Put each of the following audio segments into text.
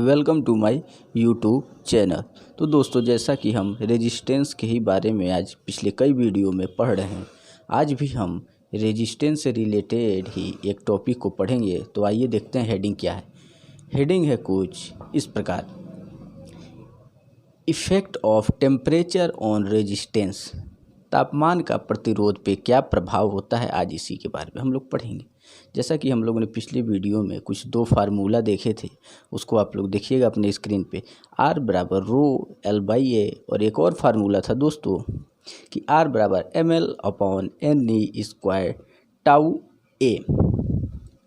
Welcome to my YouTube channel. तो दोस्तों, जैसा कि हम रेजिस्टेंस के ही बारे में आज पिछले कई वीडियो में पढ़ रहे हैं, आज भी हम रेजिस्टेंस से रिलेटेड ही एक टॉपिक को पढ़ेंगे। तो आइए देखते हैं हेडिंग क्या है। हेडिंग है कुछ इस प्रकार, effect of temperature on resistance. तापमान का प्रतिरोध पे क्या प्रभाव होता है, आज इसी के बारे में हम लोग पढ़ेंगे। जैसा कि हम लोगों ने पिछले वीडियो में कुछ दो फार्मूला देखे थे, उसको आप लोग देखिएगा अपने स्क्रीन पे। R बराबर रो L/A, और एक और फार्मूला था दोस्तों कि R बराबर ml/Ne² टाउ A।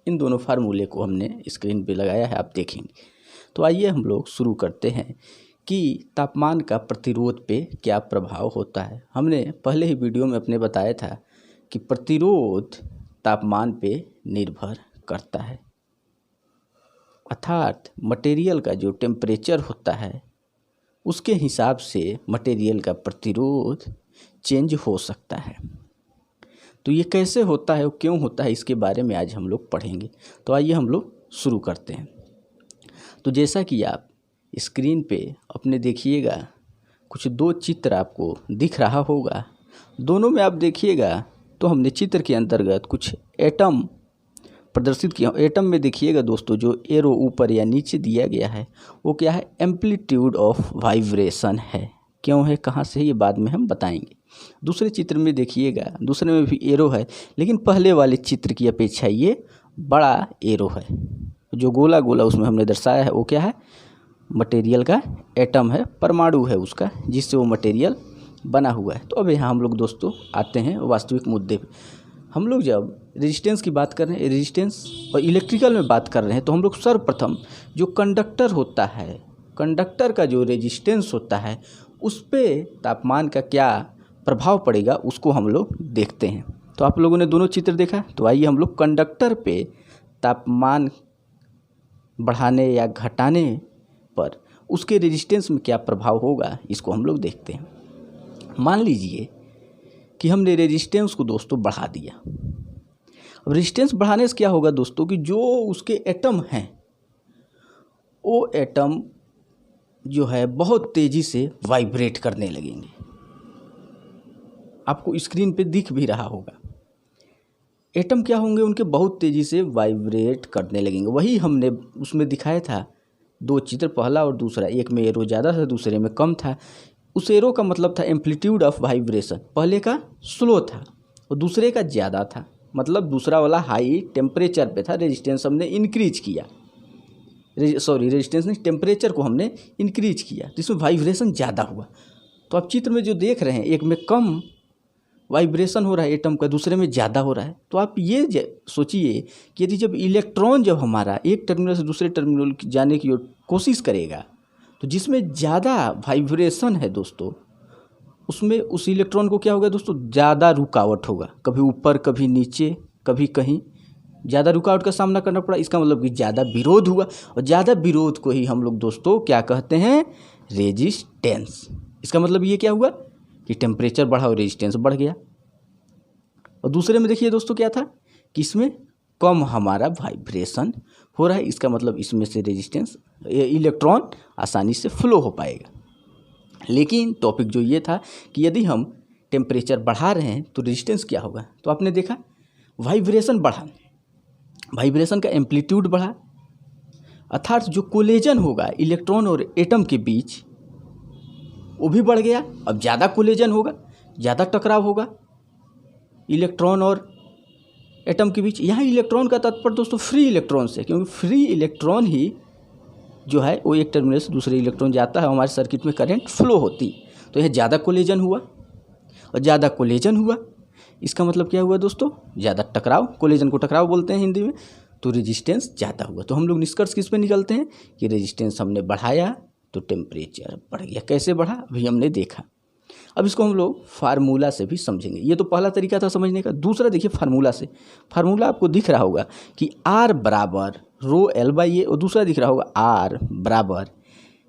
इन दोनों फार्मूले को हमने स्क्रीन पे लगाया है, आप देखेंगे। तो आइए हम लोग शुरू करते हैं कि तापमान का प्रतिरोध पे क्या प्रभाव होता है। हमने पहले ही वीडियो में अपने बताया था कि प्रतिरोध तापमान पे निर्भर करता है, अर्थात मटेरियल का जो टेम्परेचर होता है उसके हिसाब से मटेरियल का प्रतिरोध चेंज हो सकता है। तो ये कैसे होता है और क्यों होता है, इसके बारे में आज हम लोग पढ़ेंगे। तो आइए हम लोग शुरू करते हैं। तो जैसा कि आप स्क्रीन पे अपने देखिएगा, कुछ दो चित्र आपको दिख रहा होगा। दोनों में आप देखिएगा तो हमने चित्र के अंतर्गत कुछ एटम प्रदर्शित किया। एटम में देखिएगा दोस्तों, जो एरो ऊपर या नीचे दिया गया है वो क्या है, एम्पलीट्यूड ऑफ वाइब्रेशन है। क्यों है, कहाँ से है, ये बाद में हम बताएंगे। दूसरे चित्र में देखिएगा, दूसरे में भी एरो है, लेकिन पहले वाले चित्र की अपेक्षा ये बड़ा एरो है। जो गोला गोला उसमें हमने दर्शाया है वो क्या है, मटेरियल का एटम है, परमाणु है उसका, जिससे वो मटेरियल बना हुआ है। तो अब यहाँ हम लोग दोस्तों आते हैं वास्तविक मुद्दे पे। हम लोग जब रेजिस्टेंस की बात कर रहे हैं, रेजिस्टेंस और इलेक्ट्रिकल में बात कर रहे हैं, तो हम लोग सर्वप्रथम जो कंडक्टर होता है, कंडक्टर का जो रेजिस्टेंस होता है उस पर तापमान का क्या प्रभाव पड़ेगा उसको हम लोग देखते हैं। तो आप लोगों ने दोनों चित्र देखा, तो आइए हम लोग कंडक्टर पे तापमान बढ़ाने या घटाने पर उसके रेजिस्टेंस में क्या प्रभाव होगा, इसको हम लोग देखते हैं। मान लीजिए कि हमने रेजिस्टेंस को दोस्तों बढ़ा दिया। अब रेजिस्टेंस बढ़ाने से क्या होगा दोस्तों कि जो उसके एटम हैं वो एटम जो है बहुत तेज़ी से वाइब्रेट करने लगेंगे। आपको स्क्रीन पे दिख भी रहा होगा, एटम क्या होंगे, उनके बहुत तेज़ी से वाइब्रेट करने लगेंगे। वही हमने उसमें दिखाया था, दो चित्र, पहला और दूसरा। एक में एरो ज़्यादा था, दूसरे में कम था। उस एरो का मतलब था एम्पलीट्यूड ऑफ वाइब्रेशन, पहले का स्लो था और दूसरे का ज़्यादा था, मतलब दूसरा वाला हाई टेम्परेचर पे था। रेजिस्टेंस हमने इंक्रीज किया, रेजिस्टेंस नहीं, टेम्परेचर को हमने इंक्रीज किया, तो इसमें वाइब्रेशन ज़्यादा हुआ। तो आप चित्र में जो देख रहे हैं, एक में कम वाइब्रेशन हो रहा है एटम का, दूसरे में ज़्यादा हो रहा है। तो आप ये सोचिए कि यदि जब इलेक्ट्रॉन जब हमारा एक टर्मिनल से दूसरे टर्मिनल जाने की कोशिश करेगा, तो जिसमें ज़्यादा वाइब्रेशन है दोस्तों, उसमें उस इलेक्ट्रॉन को क्या होगा दोस्तों, ज़्यादा रुकावट होगा, कभी ऊपर कभी नीचे कभी कहीं ज़्यादा रुकावट का सामना करना पड़ा। इसका मतलब कि ज़्यादा विरोध हुआ, और ज़्यादा विरोध को ही हम लोग दोस्तों क्या कहते हैं, रेजिस्टेंस। इसका मतलब ये क्या हुआ कि टेम्परेचर बढ़ा और रेजिस्टेंस बढ़ गया। और दूसरे में देखिए दोस्तों क्या था कि इसमें कम हमारा वाइब्रेशन हो रहा है, इसका मतलब इसमें से रेजिस्टेंस, इलेक्ट्रॉन आसानी से फ्लो हो पाएगा। लेकिन टॉपिक जो ये था कि यदि हम टेम्परेचर बढ़ा रहे हैं तो रेजिस्टेंस क्या होगा। तो आपने देखा वाइब्रेशन बढ़ा, वाइब्रेशन का एम्पलीट्यूड बढ़ा, अर्थात जो कोलिजन होगा इलेक्ट्रॉन और एटम के बीच वो भी बढ़ गया। अब ज़्यादा कोलिजन होगा, ज़्यादा टकराव होगा इलेक्ट्रॉन और एटम के बीच। यहाँ इलेक्ट्रॉन का तात्पर्य दोस्तों फ्री इलेक्ट्रॉन से, क्योंकि फ्री इलेक्ट्रॉन ही जो है वो एक टर्मिनल से दूसरे इलेक्ट्रॉन जाता है, हमारे सर्किट में करंट फ्लो होती। तो यह ज़्यादा कोलिजन हुआ, और ज़्यादा कोलिजन हुआ इसका मतलब क्या हुआ दोस्तों, ज़्यादा टकराव, कोलिजन को टकराव बोलते हैं हिंदी में। तो रेजिस्टेंस ज़्यादा हुआ। तो हम लोग निष्कर्ष किस पे निकलते हैं कि रेजिस्टेंस हमने बढ़ाया तो टेम्परेचर बढ़ गया। कैसे बढ़ा अभी हमने देखा। अब इसको हम लोग फार्मूला से भी समझेंगे। ये तो पहला तरीका था समझने का। दूसरा देखिए फार्मूला से। फार्मूला आपको दिख रहा होगा कि R बराबर रो L/A, और दूसरा दिख रहा होगा R बराबर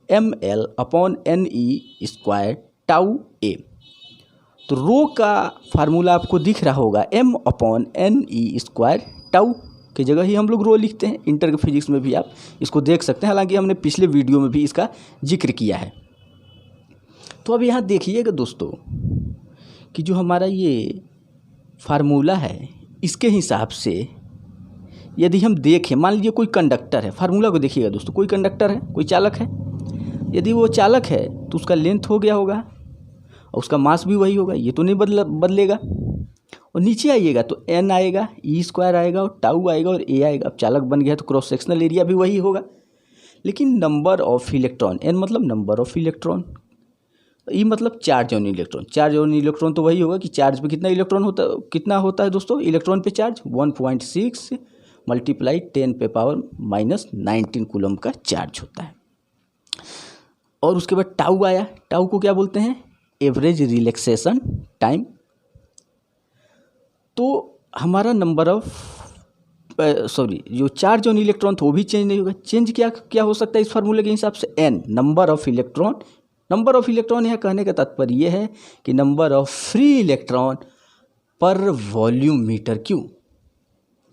ml/Ne² टाउ A। तो रो का फार्मूला आपको दिख रहा होगा m/Ne² टाउ की जगह ही हम लोग रो लिखते हैं। इंटर के फिजिक्स में भी आप इसको देख सकते हैं, हालांकि हमने पिछले वीडियो में भी इसका जिक्र किया है। तो अब यहाँ देखिएगा दोस्तों कि जो हमारा ये फार्मूला है, इसके हिसाब से यदि हम देखें, मान लीजिए कोई कंडक्टर है, फार्मूला को देखिएगा दोस्तों, कोई कंडक्टर है, कोई चालक है। यदि वो चालक है तो उसका लेंथ हो गया होगा और उसका मास भी वही होगा, ये तो नहीं बदलेगा। और नीचे आइएगा तो n आएगा, e² आएगा और टाउ आएगा और a आएगा। अब चालक बन गया तो क्रॉस सेक्शनल एरिया भी वही होगा। लेकिन नंबर ऑफ इलेक्ट्रॉन, n मतलब नंबर ऑफ इलेक्ट्रॉन, ई मतलब charge on electron. Charge on electron तो वही होगा कि चार्ज पे कितना इलेक्ट्रॉन होता, कितना होता है दोस्तों इलेक्ट्रॉन पे चार्ज, 1.6 मल्टीप्लाई 10⁻⁻19 कूलम का चार्ज होता है। और उसके बाद टाउ आया, टाउ को क्या बोलते हैं, एवरेज रिलैक्सेशन टाइम। तो हमारा नंबर ऑफ जो चार्ज ऑन इलेक्ट्रॉन था वो भी चेंज नहीं होगा। चेंज क्या हो सकता है इस फार्मूले के हिसाब से, n number of electron. Number of electron यहाँ कहने का तात्पर्य ये है कि नंबर ऑफ फ्री इलेक्ट्रॉन पर वॉल्यूम मीटर क्यूब,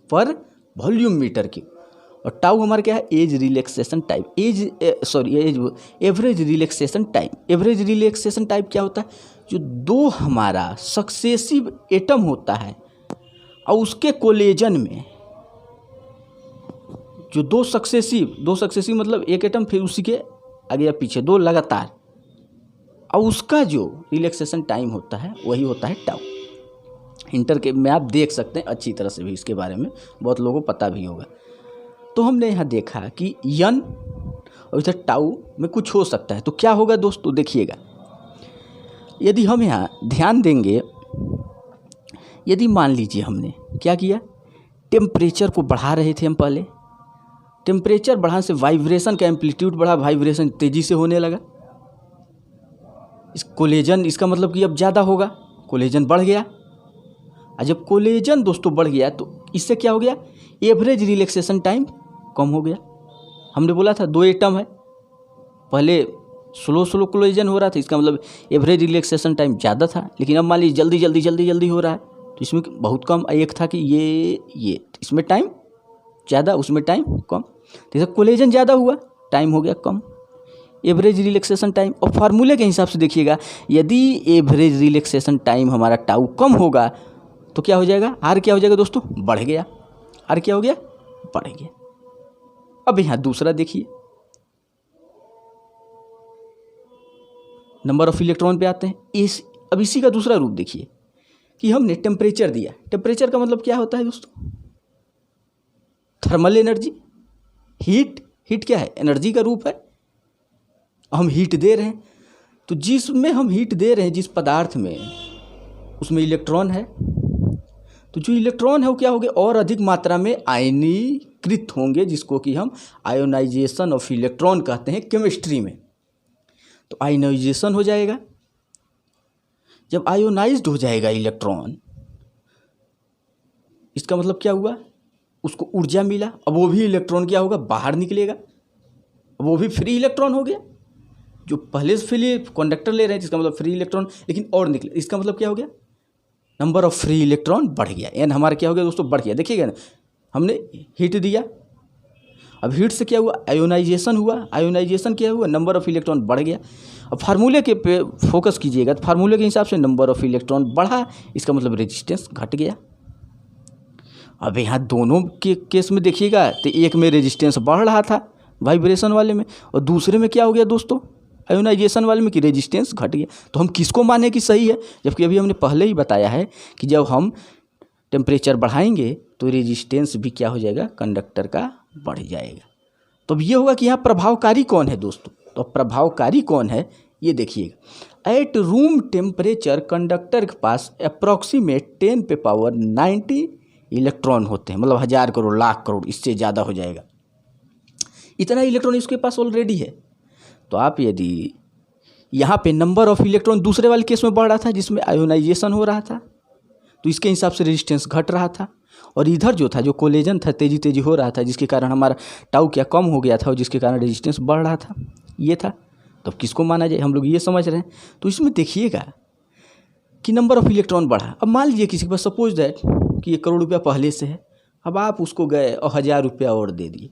पर वॉल्यूम मीटर क्यूब। और टाउ हमारा क्या है, age relaxation time, average relaxation time. Average relaxation time क्या होता है, जो दो हमारा सक्सेसिव एटम होता है और उसके कोलेजन में जो दो सक्सेसिव मतलब एक एटम फिर उसी के आगे या पीछे दो लगातार, और उसका जो रिलैक्सेशन टाइम होता है वही होता है टाउ। इंटर के में आप देख सकते हैं अच्छी तरह से भी, इसके बारे में बहुत लोगों को पता भी होगा। तो हमने यहाँ देखा कि यन और इधर टाउ में कुछ हो सकता है। तो क्या होगा दोस्तों, देखिएगा, यदि हम यहाँ ध्यान देंगे, यदि मान लीजिए हमने क्या किया, टेम्परेचर को बढ़ा रहे थे हम पहले, टेम्परेचर बढ़ाने से वाइब्रेशन का एम्पलीट्यूड बढ़ा, वाइब्रेशन तेज़ी से होने लगा। इस कोलेजन, इसका मतलब कि अब ज़्यादा होगा, कोलेजन बढ़ गया। और जब कोलेजन दोस्तों बढ़ गया तो इससे क्या हो गया, एवरेज रिलैक्सेशन टाइम कम हो गया। हमने बोला था दो एटम है, पहले स्लो कोलेजन हो रहा था, इसका मतलब एवरेज रिलैक्सेशन टाइम ज़्यादा था। लेकिन अब मान लीजिए जल्दी हो रहा है तो इसमें बहुत कम। एक था कि ये इसमें टाइम ज़्यादा, उसमें टाइम कम। जैसे कोलेजन ज़्यादा हुआ, टाइम हो गया कम, एवरेज रिलैक्सेशन टाइम। और फार्मूले के हिसाब से देखिएगा, यदि एवरेज रिलैक्सेशन टाइम हमारा टाउ कम होगा तो क्या हो जाएगा, आर क्या हो जाएगा दोस्तों, बढ़ गया। आर क्या हो गया, बढ़ गया। अब यहाँ दूसरा देखिए, नंबर ऑफ इलेक्ट्रॉन पे आते हैं। अब इसी का दूसरा रूप देखिए कि हमने टेम्परेचर दिया। टेम्परेचर का मतलब क्या होता है दोस्तों, थर्मल एनर्जी, हीट क्या है, एनर्जी का रूप है। हम हीट दे रहे हैं, तो जिसमें हम हीट दे रहे हैं, जिस पदार्थ में, उसमें इलेक्ट्रॉन है। तो जो इलेक्ट्रॉन है वो क्या होंगे, और अधिक मात्रा में आयनीकृत होंगे, जिसको कि हम आयोनाइजेशन ऑफ इलेक्ट्रॉन कहते हैं केमिस्ट्री में। तो आयोनाइजेशन हो जाएगा। जब आयोनाइज्ड हो जाएगा इलेक्ट्रॉन, इसका मतलब क्या हुआ, उसको ऊर्जा मिला। अब वो भी इलेक्ट्रॉन क्या होगा, बाहर निकलेगा, अब वो भी फ्री इलेक्ट्रॉन हो गया। जो पहले से फ्री कंडक्टर ले रहे हैं, जिसका मतलब फ्री इलेक्ट्रॉन, लेकिन और निकले, इसका मतलब क्या हो गया, नंबर ऑफ फ्री इलेक्ट्रॉन बढ़ गया। एन हमारा क्या हो गया दोस्तों, बढ़ गया। देखिएगा ना, हमने हीट दिया, अब हीट से क्या हुआ, आयोनाइजेशन हुआ। आयोनाइजेशन क्या हुआ, नंबर ऑफ इलेक्ट्रॉन बढ़ गया। अब फार्मूले के पे फोकस कीजिएगा, तो फार्मूले के हिसाब से नंबर ऑफ इलेक्ट्रॉन बढ़ा, इसका मतलब रेजिस्टेंस घट गया। अब यहाँ दोनों के केस में देखिएगा, तो एक में रेजिस्टेंस बढ़ रहा था वाइब्रेशन वाले में, और दूसरे में क्या हो गया दोस्तों, आयोनाइजेशन वाले में कि रेजिस्टेंस घट गया। तो हम किसको माने कि सही है, जबकि अभी हमने पहले ही बताया है कि जब हम टेम्परेचर बढ़ाएंगे तो रेजिस्टेंस भी क्या हो जाएगा, कंडक्टर का बढ़ जाएगा। तो अब ये होगा कि यहाँ प्रभावकारी कौन है दोस्तों। तो प्रभावकारी कौन है ये देखिएगा, एट रूम टेम्परेचर कंडक्टर के पास अप्रॉक्सीमेट 10⁻90 इलेक्ट्रॉन होते हैं, मतलब 1000 करोड़, लाख करोड़, इससे ज़्यादा हो जाएगा। इतना इलेक्ट्रॉन इसके पास ऑलरेडी है। तो आप यदि यहाँ पे नंबर ऑफ इलेक्ट्रॉन दूसरे वाले केस में बढ़ रहा था, जिसमें आयोनाइजेशन हो रहा था, तो इसके हिसाब से रेजिस्टेंस घट रहा था। और इधर जो था, जो कोलेजन था, तेजी हो रहा था, जिसके कारण हमारा टाउ क्या कम हो गया था, और जिसके कारण रेजिस्टेंस बढ़ रहा था, ये था। तो किसको माना जाए, हम लोग ये समझ रहे हैं। तो इसमें देखिएगा कि नंबर ऑफ इलेक्ट्रॉन बढ़ा। अब मान लीजिए किसी के पास, सपोज दैट कि 1 करोड़ रुपया पहले से है, अब आप उसको गए और 1000 रुपया और दे दिए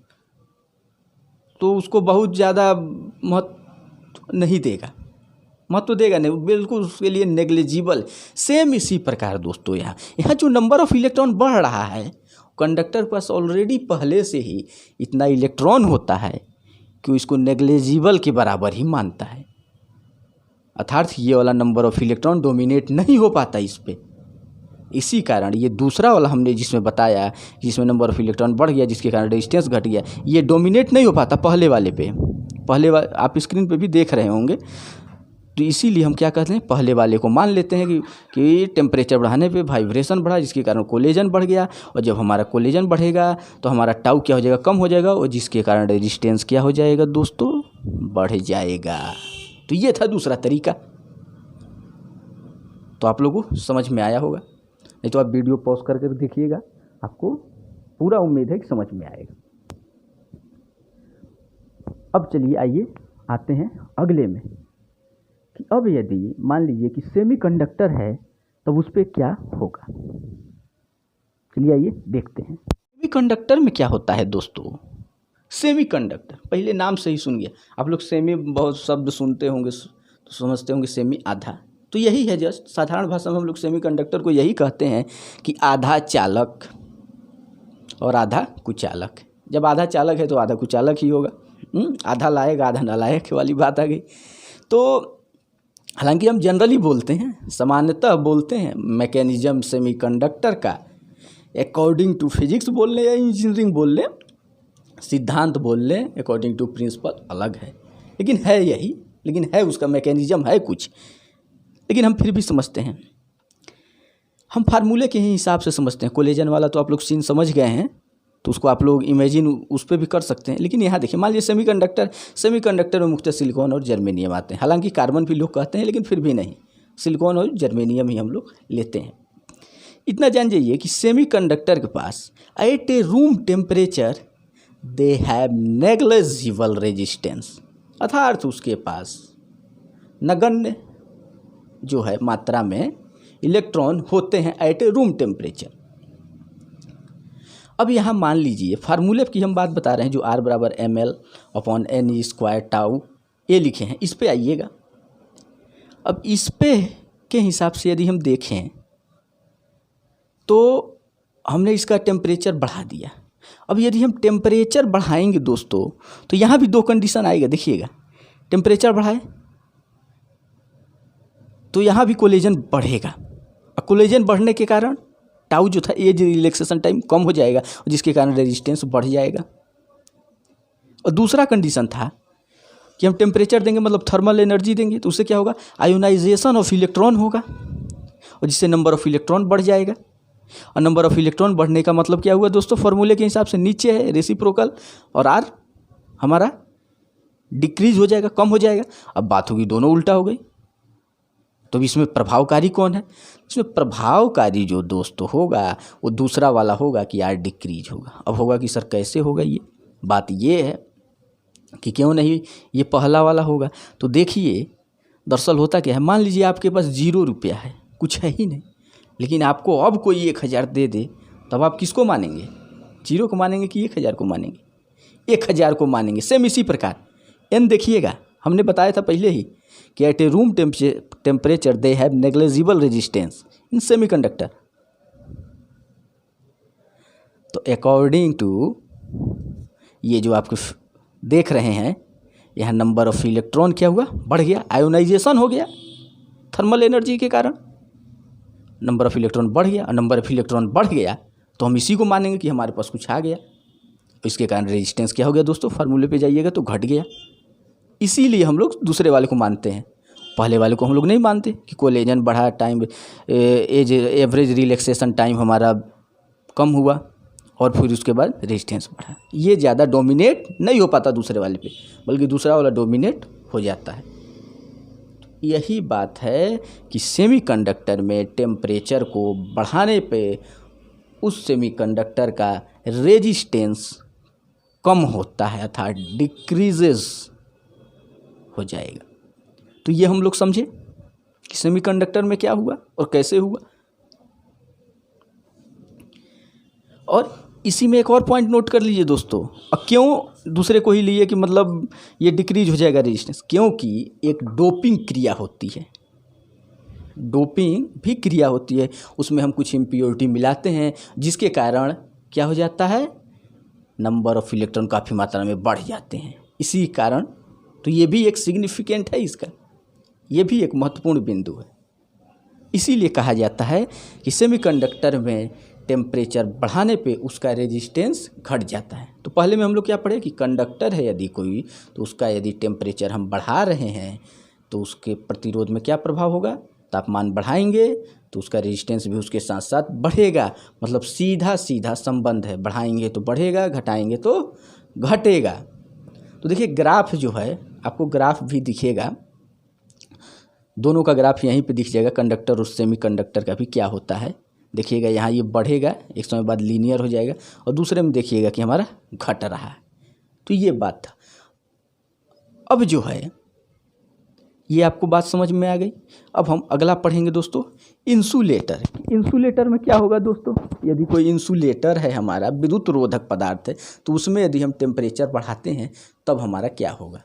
तो उसको बहुत ज़्यादा महत्व नहीं देगा, महत्व देगा नहीं, बिल्कुल उसके लिए नेग्लिजिबल। सेम इसी प्रकार दोस्तों यहाँ जो नंबर ऑफ इलेक्ट्रॉन बढ़ रहा है, कंडक्टर के पास ऑलरेडी पहले से ही इतना इलेक्ट्रॉन होता है कि इसको नेग्लिजिबल के बराबर ही मानता है, अर्थात ये वाला नंबर ऑफ इलेक्ट्रॉन डोमिनेट नहीं हो पाता इस पे। इसी कारण ये दूसरा वाला हमने जिसमें बताया, जिसमें नंबर ऑफ इलेक्ट्रॉन बढ़ गया जिसके कारण रेजिस्टेंस घट गया, ये डोमिनेट नहीं हो पाता पहले वाले पे। आप स्क्रीन पे भी देख रहे होंगे। तो इसीलिए हम क्या कहते हैं, पहले वाले को मान लेते हैं कि टेम्परेचर बढ़ाने पे वाइब्रेशन बढ़ा जिसके कारण कोलिजन बढ़ गया, और जब हमारा कोलिजन बढ़ेगा तो हमारा टाउ क्या हो जाएगा, कम हो जाएगा, और जिसके कारण रेजिस्टेंस क्या हो जाएगा दोस्तों, बढ़ जाएगा। तो ये था दूसरा तरीका। तो आप लोगों को समझ में आया होगा, नहीं तो आप वीडियो पॉज करके देखिएगा, आपको पूरा उम्मीद है कि समझ में आएगा। अब चलिए आइए आते हैं अगले में कि अब यदि मान लीजिए कि सेमीकंडक्टर है तब उस पर क्या होगा। चलिए आइए देखते हैं सेमीकंडक्टर में क्या होता है दोस्तों। सेमीकंडक्टर पहले नाम से ही सुन गया आप लोग, सेमी बहुत शब्द सुनते होंगे तो समझते होंगे सेमी आधा, तो यही है। जस्ट साधारण भाषा में हम लोग सेमीकंडक्टर को यही कहते हैं कि आधा चालक और आधा कुचालक। जब आधा चालक है तो आधा कुचालक ही होगा, आधा लायक आधा नालायक वाली बात आ गई। तो हालांकि हम जनरली बोलते हैं, सामान्यतः बोलते हैं मैकेनिज्म सेमीकंडक्टर का अकॉर्डिंग टू फिजिक्स बोल लें या इंजीनियरिंग बोल लें, सिद्धांत बोल लें, अकॉर्डिंग टू प्रिंसिपल अलग है, लेकिन है यही, लेकिन है उसका मैकेनिज्म है कुछ, लेकिन हम फिर भी समझते हैं। हम फार्मूले के ही हिसाब से समझते हैं। कोलिजन वाला तो आप लोग सीन समझ गए हैं, तो उसको आप लोग इमेजिन उस पर भी कर सकते हैं। लेकिन यहाँ देखिए, मान लीजिए सेमीकंडक्टर में मुख्यतः सिलिकॉन और जर्मेनियम आते हैं। हालांकि कार्बन भी लोग कहते हैं, लेकिन फिर भी नहीं, सिलिकॉन और जर्मेनियम ही हम लोग लेते हैं। इतना जान जाइए कि सेमीकंडक्टर के पास at a room temperature they have negligible resistance, अर्थात उसके पास नगण्य जो है मात्रा में इलेक्ट्रॉन होते हैं एट ए रूम टेम्परेचर। अब यहाँ मान लीजिए फार्मूले की हम बात बता रहे हैं, जो R बराबर ml/n² टाउ ये लिखे हैं, इस पे आइएगा। अब इस पे के हिसाब से यदि हम देखें तो हमने इसका टेम्परेचर बढ़ा दिया। अब यदि हम टेम्परेचर बढ़ाएंगे दोस्तों तो यहाँ भी दो कंडीशन आएगा। देखिएगा, टेम्परेचर बढ़ाए तो यहाँ भी कोलिजन बढ़ेगा, और कोलिजन बढ़ने के कारण टाउ जो था एज रिलैक्सेशन टाइम कम हो जाएगा, जिसके कारण रेजिस्टेंस बढ़ जाएगा। और दूसरा कंडीशन था कि हम टेम्परेचर देंगे मतलब थर्मल एनर्जी देंगे, तो उससे क्या होगा, आयोनाइजेशन ऑफ इलेक्ट्रॉन होगा, और जिससे नंबर ऑफ इलेक्ट्रॉन बढ़ जाएगा। और नंबर ऑफ इलेक्ट्रॉन बढ़ने का मतलब क्या हुआ दोस्तों, फॉर्मूले के हिसाब से नीचे है रेसिप्रोकल, और R हमारा डिक्रीज हो जाएगा, कम हो जाएगा। अब बात होगी दोनों उल्टा हो गई। तो इसमें प्रभावकारी कौन है, इसमें प्रभावकारी जो दोस्तों होगा वो दूसरा वाला होगा कि R डिक्रीज होगा। अब होगा कि सर कैसे होगा, ये बात ये है कि क्यों नहीं ये पहला वाला होगा। तो देखिए दरअसल होता क्या है, मान लीजिए आपके पास 0 रुपया है, कुछ है ही नहीं, लेकिन आपको अब कोई 1000 दे दे, तब आप किसको मानेंगे, 0 को मानेंगे कि 1000 को मानेंगे, 1000 को मानेंगे। सेम इसी प्रकार n देखिएगा, हमने बताया था पहले ही कि at a room temperature they have negligible resistance in semiconductor. तो अकॉर्डिंग टू ये जो आपको देख रहे हैं, यहाँ नंबर ऑफ इलेक्ट्रॉन क्या हुआ, बढ़ गया, आयोनाइजेशन हो गया थर्मल एनर्जी के कारण, नंबर ऑफ इलेक्ट्रॉन बढ़ गया। और नंबर ऑफ इलेक्ट्रॉन बढ़ गया तो हम इसी को मानेंगे कि हमारे पास कुछ आ गया। इसके कारण रेजिस्टेंस क्या हो गया दोस्तों, फार्मूले पे जाइएगा तो घट गया। इसीलिए हम लोग दूसरे वाले को मानते हैं, पहले वाले को हम लोग नहीं मानते कि कोलिजन बढ़ा, टाइम एवरेज रिलैक्सेशन टाइम हमारा कम हुआ, और फिर उसके बाद रेजिस्टेंस बढ़ा। ये ज़्यादा डोमिनेट नहीं हो पाता दूसरे वाले पे, बल्कि दूसरा वाला डोमिनेट हो जाता है। यही बात है कि सेमीकंडक्टर में टेम्परेचर को बढ़ाने पे उस सेमीकंडक्टर का रेजिस्टेंस कम होता है, अर्थात डिक्रीजेस हो जाएगा। तो ये हम लोग समझे कि सेमीकंडक्टर में क्या हुआ और कैसे हुआ। और इसी में एक और पॉइंट नोट कर लीजिए दोस्तों। और क्यों दूसरे को ही लिए कि मतलब ये डिक्रीज हो जाएगा रेजिस्टेंस, क्योंकि एक डोपिंग क्रिया होती है, डोपिंग भी क्रिया होती है, उसमें हम कुछ इम्प्योरिटी मिलाते हैं जिसके कारण क्या हो जाता है, नंबर ऑफ इलेक्ट्रॉन काफ़ी मात्रा में बढ़ जाते हैं। इसी कारण तो ये भी एक सिग्निफिकेंट है इसका, ये भी एक महत्वपूर्ण बिंदु है। इसीलिए कहा जाता है कि सेमीकंडक्टर में टेम्परेचर बढ़ाने पे उसका रेजिस्टेंस घट जाता है। तो पहले में हम लोग क्या पढ़े कि कंडक्टर है यदि कोई, तो उसका यदि टेम्परेचर हम बढ़ा रहे हैं तो उसके प्रतिरोध में क्या प्रभाव होगा, तापमान बढ़ाएंगे तो उसका रेजिस्टेंस भी उसके साथ साथ बढ़ेगा। मतलब सीधा सीधा संबंध है, बढ़ाएंगे तो बढ़ेगा, घटाएंगे तो घटेगा। तो देखिए ग्राफ जो है, आपको ग्राफ भी दिखेगा, दोनों का ग्राफ यहीं पे दिख जाएगा, कंडक्टर और सेमीकंडक्टर का भी क्या होता है। देखिएगा यहाँ ये बढ़ेगा, एक समय बाद लीनियर हो जाएगा, और दूसरे में देखिएगा कि हमारा घट रहा है। तो ये बात था। अब जो है ये आपको बात समझ में आ गई। अब हम अगला पढ़ेंगे दोस्तों, इंसुलेटर। इंसुलेटर में क्या होगा दोस्तों, यदि कोई इंसुलेटर है हमारा, विद्युत रोधक पदार्थ है, तो उसमें यदि हम टेम्परेचर बढ़ाते हैं तब हमारा क्या होगा,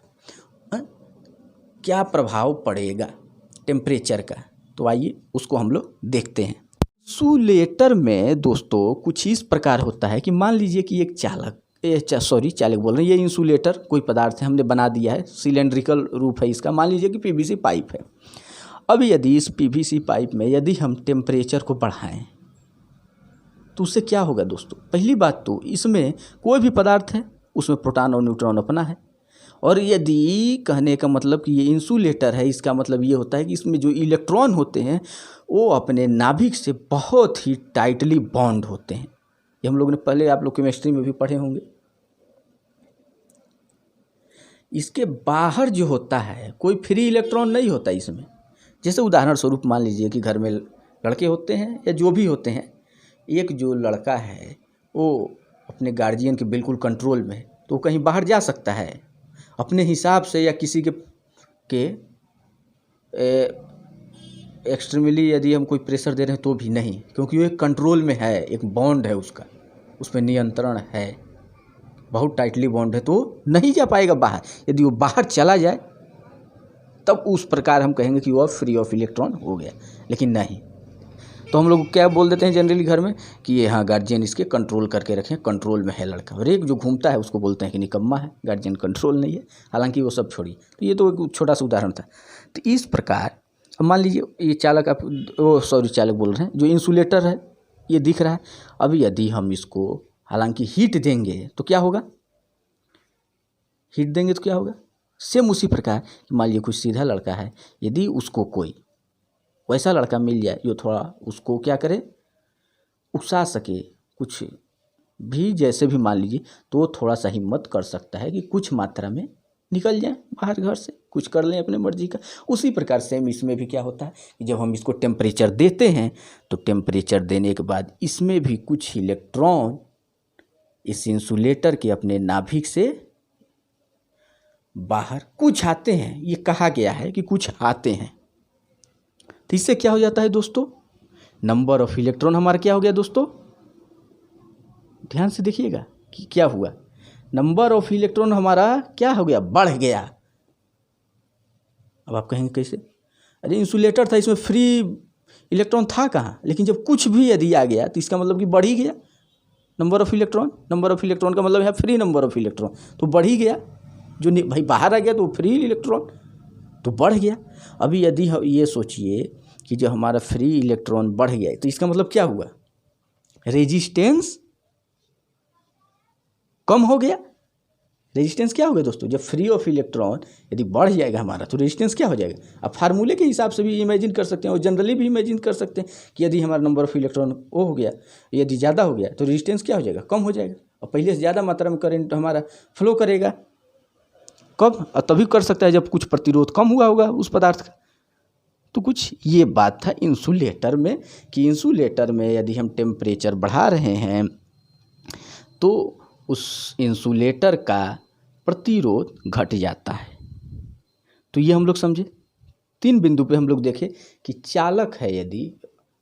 क्या प्रभाव पड़ेगा टेम्परेचर का। तो आइए उसको हम लोग देखते हैं। इंसुलेटर में दोस्तों कुछ इस प्रकार होता है कि मान लीजिए कि एक चालक बोल रहे हैं, ये इंसुलेटर कोई पदार्थ है, हमने बना दिया है, सिलेंड्रिकल रूप है इसका, मान लीजिए कि पीवीसी पाइप है। अब यदि इस पीवीसी पाइप में यदि हम टेम्परेचर को बढ़ाएं तो उससे क्या होगा दोस्तों। पहली बात तो इसमें कोई भी पदार्थ है उसमें प्रोटॉन और न्यूट्रॉन अपना है, और यदि कहने का मतलब कि ये इंसुलेटर है, इसका मतलब ये होता है कि इसमें जो इलेक्ट्रॉन होते हैं वो अपने नाभिक से बहुत ही टाइटली बॉन्ड होते हैं। ये हम लोग ने पहले, आप लोग केमिस्ट्री में भी पढ़े होंगे। इसके बाहर जो होता है कोई फ्री इलेक्ट्रॉन नहीं होता इसमें। जैसे उदाहरण स्वरूप मान लीजिए कि घर में लड़के होते हैं या जो भी होते हैं, एक जो लड़का है वो अपने गार्जियन के बिल्कुल कंट्रोल में है, तो कहीं बाहर जा सकता है अपने हिसाब से, या किसी के एक्सट्रीमली यदि हम कोई प्रेशर दे रहे हैं तो भी नहीं, क्योंकि वो एक कंट्रोल में है, एक बॉन्ड है उसका, उस पर नियंत्रण है, बहुत टाइटली बॉन्ड है, तो नहीं जा पाएगा बाहर। यदि वो बाहर चला जाए तब उस प्रकार हम कहेंगे कि वो फ्री ऑफ इलेक्ट्रॉन हो गया, लेकिन नहीं। तो हम लोग क्या बोल देते हैं जनरली घर में कि ये हाँ गार्जियन इसके कंट्रोल करके रखें, कंट्रोल में है लड़का। और एक जो घूमता है उसको बोलते हैं कि निकम्मा है, गार्जियन कंट्रोल नहीं है। हालांकि वो सब छोड़िए, तो ये तो एक छोटा सा उदाहरण था। तो इस प्रकार अब मान लीजिए ये चालक, चालक बोल रहे हैं, जो इंसुलेटर है ये दिख रहा है। अब यदि हम इसको हालांकि हीट देंगे तो क्या होगा, हीट देंगे तो क्या होगा, सेम उसी प्रकार मान लीजिए कुछ सीधा लड़का है, यदि उसको कोई वैसा लड़का मिल जाए जो थोड़ा उसको क्या करे, उकसा सके, कुछ भी जैसे भी मान लीजिए, तो थोड़ा सा हिम्मत कर सकता है कि कुछ मात्रा में निकल जाए बाहर घर से, कुछ कर लें अपने मर्जी का। उसी प्रकार सेम इसमें भी क्या होता है कि जब हम इसको टेम्परेचर देते हैं तो टेम्परेचर देने के बाद इसमें भी कुछ इलेक्ट्रॉन इस इंसुलेटर के अपने नाभिक से बाहर कुछ आते हैं। ये कहा गया है कि कुछ आते हैं। तो इससे क्या हो जाता है दोस्तों, नंबर ऑफ इलेक्ट्रॉन हमारा क्या हो गया दोस्तों, ध्यान से देखिएगा कि क्या हुआ, नंबर ऑफ इलेक्ट्रॉन हमारा क्या हो गया, बढ़ गया। अब आप कहेंगे कैसे, अरे इंसुलेटर था, इसमें फ्री इलेक्ट्रॉन था कहाँ, लेकिन जब कुछ भी यदि आ गया तो इसका मतलब कि बढ़ ही गया number of electron. Number of electron का मतलब है फ्री नंबर ऑफ इलेक्ट्रॉन, तो बढ़ ही गया। जो भाई बाहर आ गया तो फ्री इलेक्ट्रॉन तो बढ़ गया। अभी यदि ये सोचिए कि जो हमारा फ्री इलेक्ट्रॉन बढ़ गया तो इसका मतलब क्या हुआ, रेजिस्टेंस कम हो गया। रेजिस्टेंस क्या हो गया दोस्तों, जब फ्री ऑफ इलेक्ट्रॉन यदि बढ़ जाएगा हमारा तो रेजिस्टेंस क्या हो जाएगा। अब फार्मूले के हिसाब से भी इमेजिन कर सकते हैं और जनरली भी इमेजिन कर सकते हैं कि यदि हमारा नंबर ऑफ इलेक्ट्रॉन वो हो गया, यदि ज़्यादा हो गया तो रेजिस्टेंस क्या हो जाएगा, कम हो जाएगा, और पहले से ज़्यादा मात्रा में करंट हमारा फ्लो करेगा। कब, तभी कर सकता है जब कुछ प्रतिरोध कम हुआ होगा उस पदार्थ का। तो कुछ ये बात था इंसुलेटर में कि इंसुलेटर में यदि हम टेम्परेचर बढ़ा रहे हैं तो उस इंसुलेटर का प्रतिरोध घट जाता है। तो ये हम लोग समझे। 3 बिंदु पे हम लोग देखें कि चालक है, यदि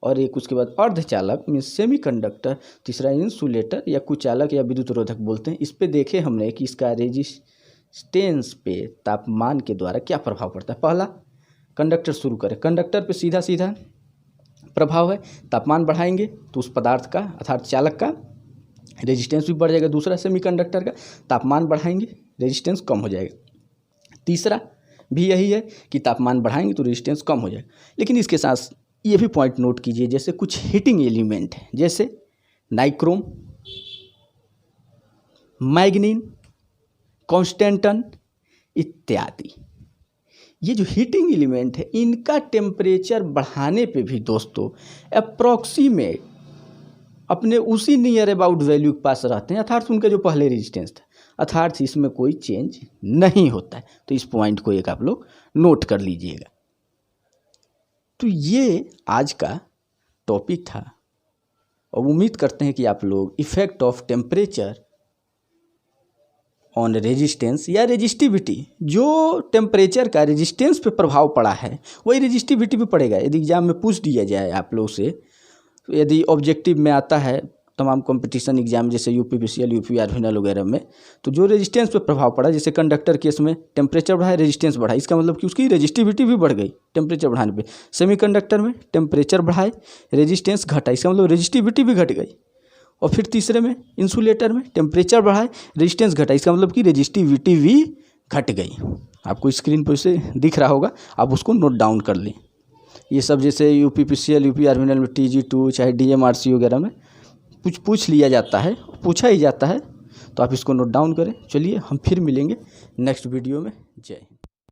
और एक उसके बाद अर्धचालक मीन्स सेमीकंडक्टर, तीसरा इंसुलेटर या कुचालक या विद्युत रोधक बोलते हैं। इस पे देखे हमने कि इसका रेजिस्टेंस पे तापमान के द्वारा क्या प्रभाव पड़ता है। पहला कंडक्टर शुरू करें, कंडक्टर पे सीधा सीधा प्रभाव है, तापमान बढ़ाएंगे तो उस पदार्थ का अर्थात चालक का रेजिस्टेंस भी बढ़ जाएगा। दूसरा सेमीकंडक्टर का तापमान बढ़ाएंगे, रेजिस्टेंस कम हो जाएगा। तीसरा भी यही है कि तापमान बढ़ाएंगे तो रेजिस्टेंस कम हो जाएगा। लेकिन इसके साथ ये भी पॉइंट नोट कीजिए, जैसे कुछ हीटिंग एलिमेंट है जैसे नाइक्रोम, मैग्नीन, कांस्टेंटन इत्यादि। ये जो हीटिंग एलिमेंट है इनका टेम्परेचर बढ़ाने पे भी दोस्तों अप्रॉक्सीमेट अपने उसी नियर अबाउट वैल्यू के पास रहते हैं, अर्थात उनका जो पहले रेजिस्टेंस था, अर्थात इसमें कोई चेंज नहीं होता है। तो इस पॉइंट को एक आप लोग नोट कर लीजिएगा। तो ये आज का टॉपिक था और उम्मीद करते हैं कि आप लोग effect of temperature on resistance या रेजिस्टिविटी, जो टेम्परेचर का रेजिस्टेंस पे प्रभाव पड़ा है वही रेजिस्टिविटी पे पड़ेगा। यदि एग्जाम में पूछ दिया जाए आप लोग से, यदि ऑब्जेक्टिव में आता है तमाम कंपटीशन एग्जाम जैसे यूपीपीसीएल, यूपीआर फाइनल वगैरह में, तो जो रेजिस्टेंस पे प्रभाव पड़ा, जैसे कंडक्टर केस में टेम्परेचर बढ़ा, रेजिस्टेंस बढ़ा, इसका मतलब कि उसकी रेजिस्टिविटी भी बढ़ गई टेम्परेचर बढ़ाने पे। सेमीकंडक्टर में टेम्परेचर बढ़ाए, रेजिस्टेंस घटा, इसका मतलब रेजिस्टिविटी भी घट गई। और फिर तीसरे में इंसुलेटर में टेम्परेचर बढ़ाए, रेजिस्टेंस घटा, इसका मतलब कि रेजिस्टिविटी भी घट गई। आपको स्क्रीन पर से दिख रहा होगा, आप उसको नोट डाउन कर लें। ये सब जैसे यूपीपीसीएल, यूपीआर फाइनल में TG2 चाहे DMRC वगैरह में पूछ लिया जाता है, पूछा ही जाता है, तो आप इसको नोट डाउन करें। चलिए हम फिर मिलेंगे नेक्स्ट वीडियो में। जय।